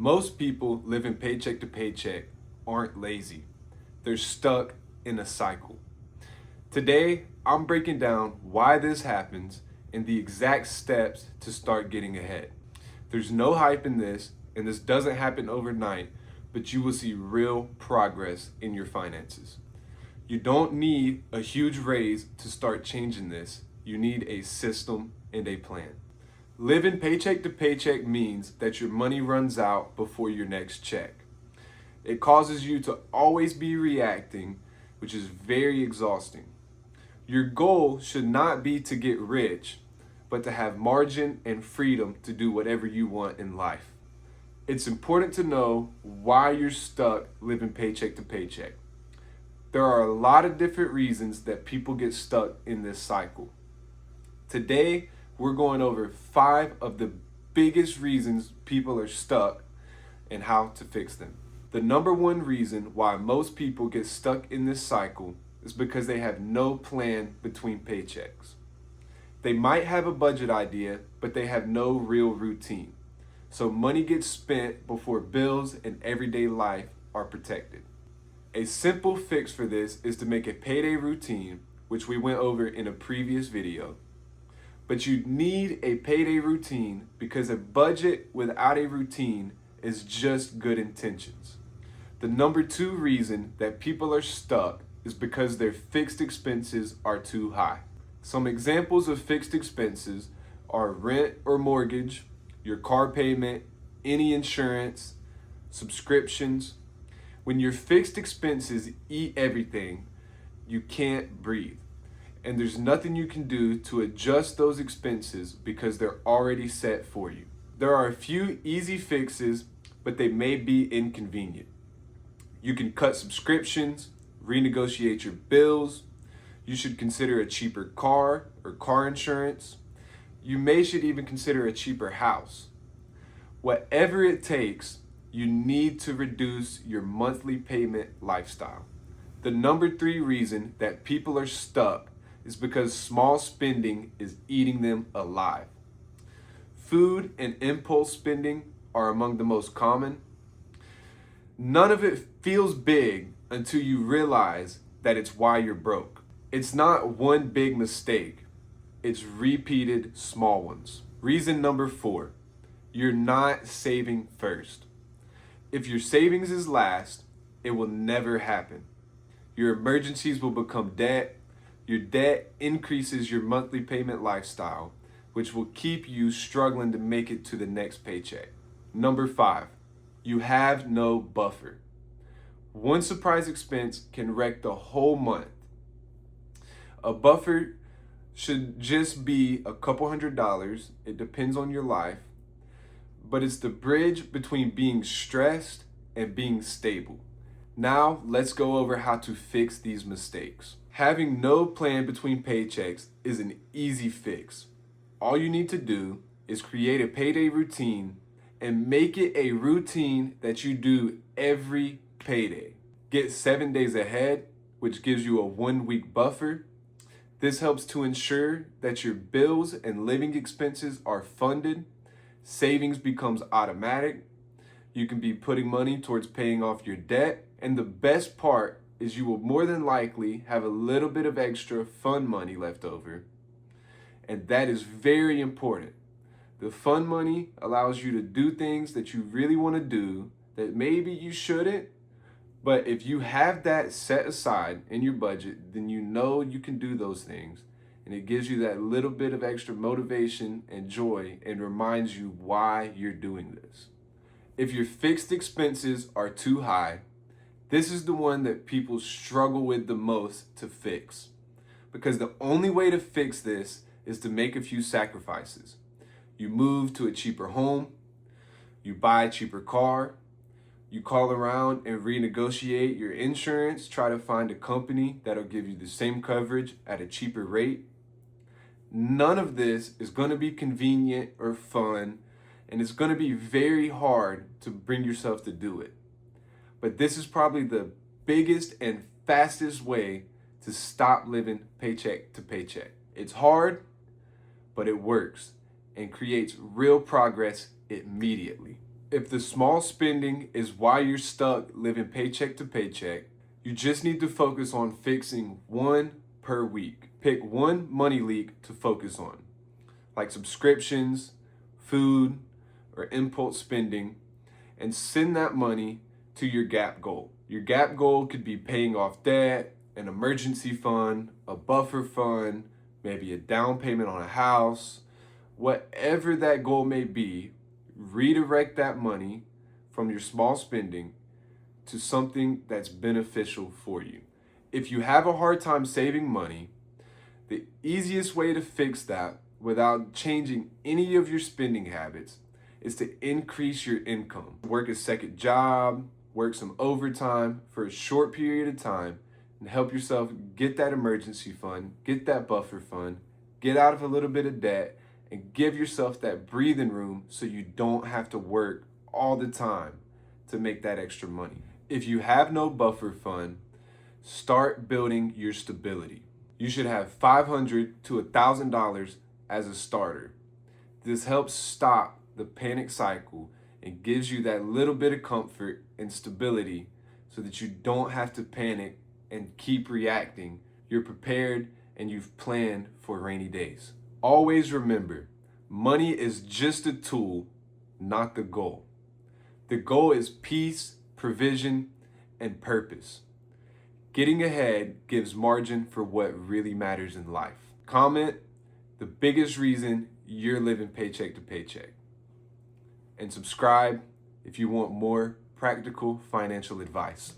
Most people living paycheck to paycheck aren't lazy. They're stuck in a cycle. Today, I'm breaking down why this happens and the exact steps to start getting ahead. There's no hype in this, and this doesn't happen overnight, but you will see real progress in your finances. You don't need a huge raise to start changing this. You need a system and a plan. Living paycheck to paycheck means that your money runs out before your next check. It causes you to always be reacting, which is very exhausting. Your goal should not be to get rich, but to have margin and freedom to do whatever you want in life. It's important to know why you're stuck living paycheck to paycheck. There are a lot of different reasons that people get stuck in this cycle. Today, we're going over 5 of the biggest reasons people are stuck and how to fix them. The number one reason why most people get stuck in this cycle is because they have no plan between paychecks. They might have a budget idea, but they have no real routine. So money gets spent before bills and everyday life are protected. A simple fix for this is to make a payday routine, which we went over in a previous video. But you need a payday routine because a budget without a routine is just good intentions. The number 2 reason that people are stuck is because their fixed expenses are too high. Some examples of fixed expenses are rent or mortgage, your car payment, any insurance, subscriptions. When your fixed expenses eat everything, you can't breathe. And there's nothing you can do to adjust those expenses because they're already set for you. There are a few easy fixes, but they may be inconvenient. You can cut subscriptions, renegotiate your bills. You should consider a cheaper car or car insurance. You should even consider a cheaper house. Whatever it takes, you need to reduce your monthly payment lifestyle. The number 3 reason that people are stuck is because small spending is eating them alive. Food and impulse spending are among the most common. None of it feels big until you realize that it's why you're broke. It's not one big mistake, it's repeated small ones. Reason number 4, you're not saving first. If your savings is last, it will never happen. Your emergencies will become debt. Your debt increases your monthly payment lifestyle, which will keep you struggling to make it to the next paycheck. Number 5, you have no buffer. One surprise expense can wreck the whole month. A buffer should just be a couple $100s. It depends on your life, but it's the bridge between being stressed and being stable. Now, let's go over how to fix these mistakes. Having no plan between paychecks is an easy fix. All you need to do is create a payday routine and make it a routine that you do every payday. Get 7 days ahead, which gives you a 1-week buffer. This helps to ensure that your bills and living expenses are funded. Savings becomes automatic. You can be putting money towards paying off your debt. And the best part is you will more than likely have a little bit of extra fun money left over. And that is very important. The fun money allows you to do things that you really want to do that maybe you shouldn't. But if you have that set aside in your budget, then you know you can do those things. And it gives you that little bit of extra motivation and joy and reminds you why you're doing this. If your fixed expenses are too high, this is the one that people struggle with the most to fix. Because the only way to fix this is to make a few sacrifices. You move to a cheaper home, you buy a cheaper car, you call around and renegotiate your insurance, try to find a company that'll give you the same coverage at a cheaper rate. None of this is going to be convenient or fun, and it's going to be very hard to bring yourself to do it. But this is probably the biggest and fastest way to stop living paycheck to paycheck. It's hard, but it works and creates real progress immediately. If the small spending is why you're stuck living paycheck to paycheck, you just need to focus on fixing one per week. Pick one money leak to focus on, like subscriptions, food, or impulse spending, and send that money to your gap goal. Your gap goal could be paying off debt, an emergency fund, a buffer fund, maybe a down payment on a house. Whatever that goal may be, redirect that money from your small spending to something that's beneficial for you. If you have a hard time saving money, the easiest way to fix that without changing any of your spending habits is to increase your income. Work a second job, work some overtime for a short period of time, and help yourself get that emergency fund, get that buffer fund, get out of a little bit of debt, and give yourself that breathing room so you don't have to work all the time to make that extra money. If you have no buffer fund, start building your stability. You should have $500 to $1,000 as a starter. This helps stop the panic cycle and gives you that little bit of comfort and stability so that you don't have to panic and keep reacting. You're prepared and you've planned for rainy days. Always remember, money is just a tool, not the goal. The goal is peace, provision, and purpose. Getting ahead gives margin for what really matters in life. Comment the biggest reason you're living paycheck to paycheck. And subscribe if you want more practical financial advice.